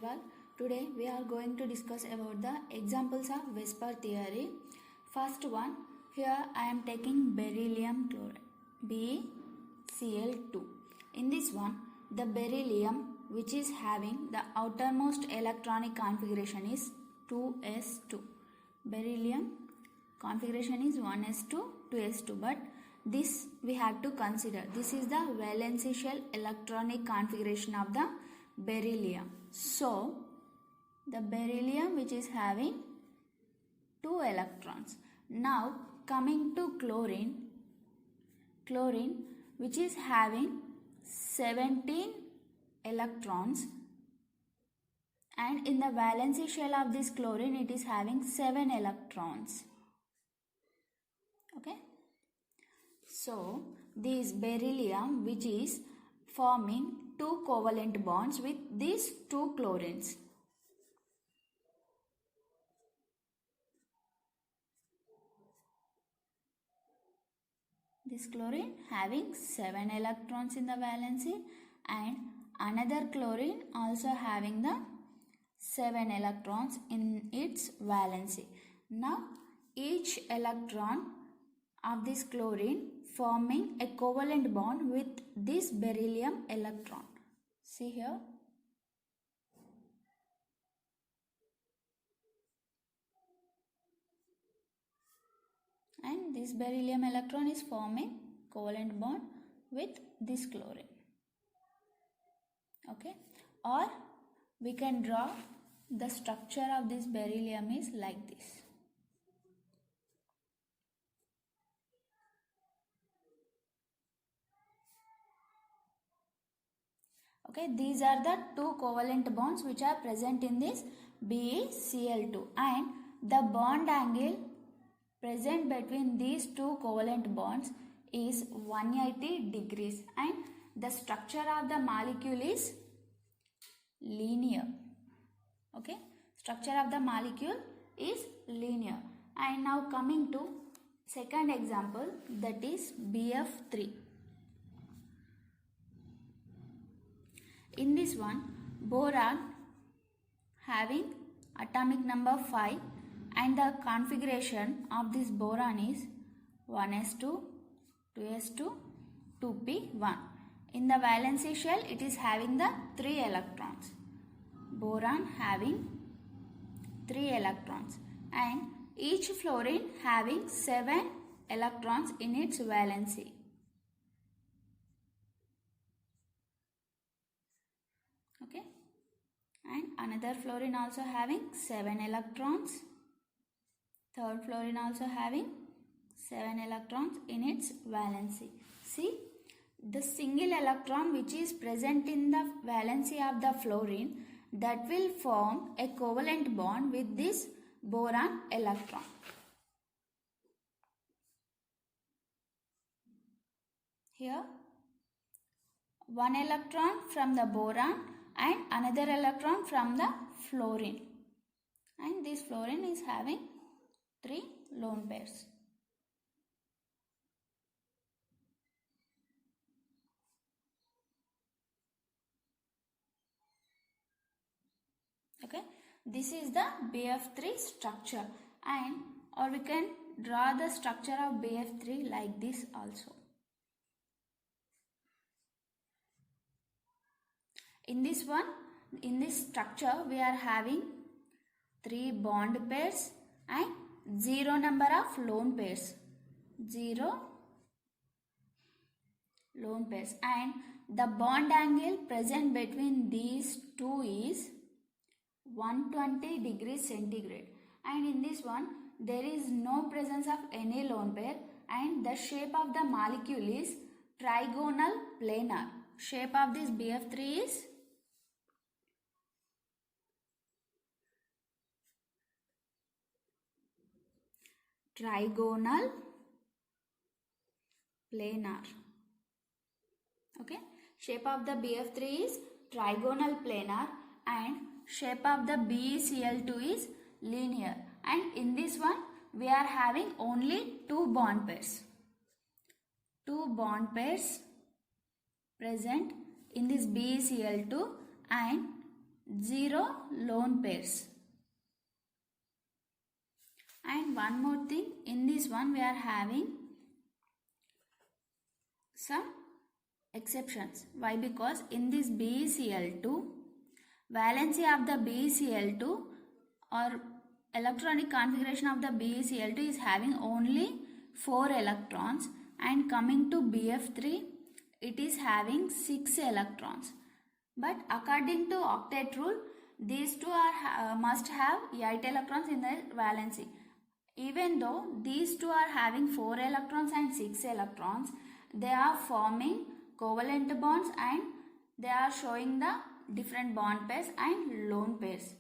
all. Today we are going to discuss about the examples of Vesper theory. First one, here I am taking beryllium chloride, BeCl2. In this one, the beryllium which is having the outermost electronic configuration is 2s2. Beryllium configuration is 1s2, 2s2, but this we have to consider. This is the valence shell electronic configuration of the beryllium. So, the beryllium which is having 2 electrons. Now, coming to chlorine which is having 17 electrons, and in the valence shell of this chlorine it is having 7 electrons. Okay. So, this beryllium which is forming 2 covalent bonds with these 2 chlorines. This chlorine having 7 electrons in the valency, and another chlorine also having the 7 electrons in its valency. Now, each electron of this chlorine forming a covalent bond with this beryllium electron. See here. And this beryllium electron is forming covalent bond with this chlorine. Okay. Or we can draw the structure of this beryllium is like this. Okay, these are the 2 covalent bonds which are present in this BeCl2, and the bond angle present between these 2 covalent bonds is 180 degrees, and the structure of the molecule is linear. Okay, structure of the molecule is linear. And now coming to second example, that is BF3. In this one, boron having atomic number 5, and the configuration of this boron is 1s2, 2s2, 2p1. In the valency shell, it is having the 3 electrons. Boron having 3 electrons, and each fluorine having 7 electrons in its valency. Okay, and another fluorine also having 7 electrons. Third fluorine also having 7 electrons in its valency. See, the single electron which is present in the valency of the fluorine, that will form a covalent bond with this boron electron. Here, 1 electron from the boron and another electron from the fluorine, and this fluorine is having 3 lone pairs. Okay, this is the BF3 structure, and or we can draw the structure of BF3 like this also. In this one, in this structure, we are having 3 bond pairs and 0 number of lone pairs. 0 lone pairs, and the bond angle present between these two is 120 degrees centigrade. And in this one, there is no presence of any lone pair, and the shape of the molecule is trigonal planar. Shape of this BF3 is trigonal planar. Okay, shape of the BF3 is trigonal planar, and shape of the BeCl2 is linear. And in this one, we are having only 2 bond pairs. 2 bond pairs present in this BeCl2, and 0 lone pairs. And one more thing, in this one we are having some exceptions. Why? Because in this BeCl2, valency of the BeCl2 or electronic configuration of the BeCl2 is having only 4 electrons, and coming to BF3, it is having 6 electrons. But according to octet rule, these two are must have 8 electrons in their valency. Even though these two are having 4 electrons and 6 electrons, they are forming covalent bonds and they are showing the different bond pairs and lone pairs.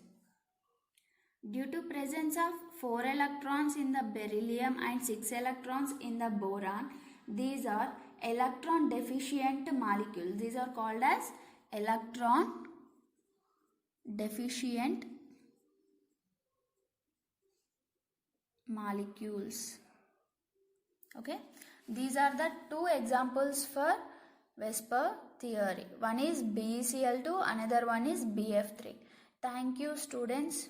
Due to presence of 4 electrons in the beryllium and 6 electrons in the boron, these are electron deficient molecules. These are called as electron deficient molecules. Okay, these are the two examples for VSEPR theory. One is BeCl2, another one is BF3. Thank you, students.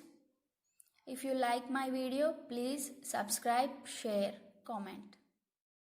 If you like my video, please subscribe, share, comment.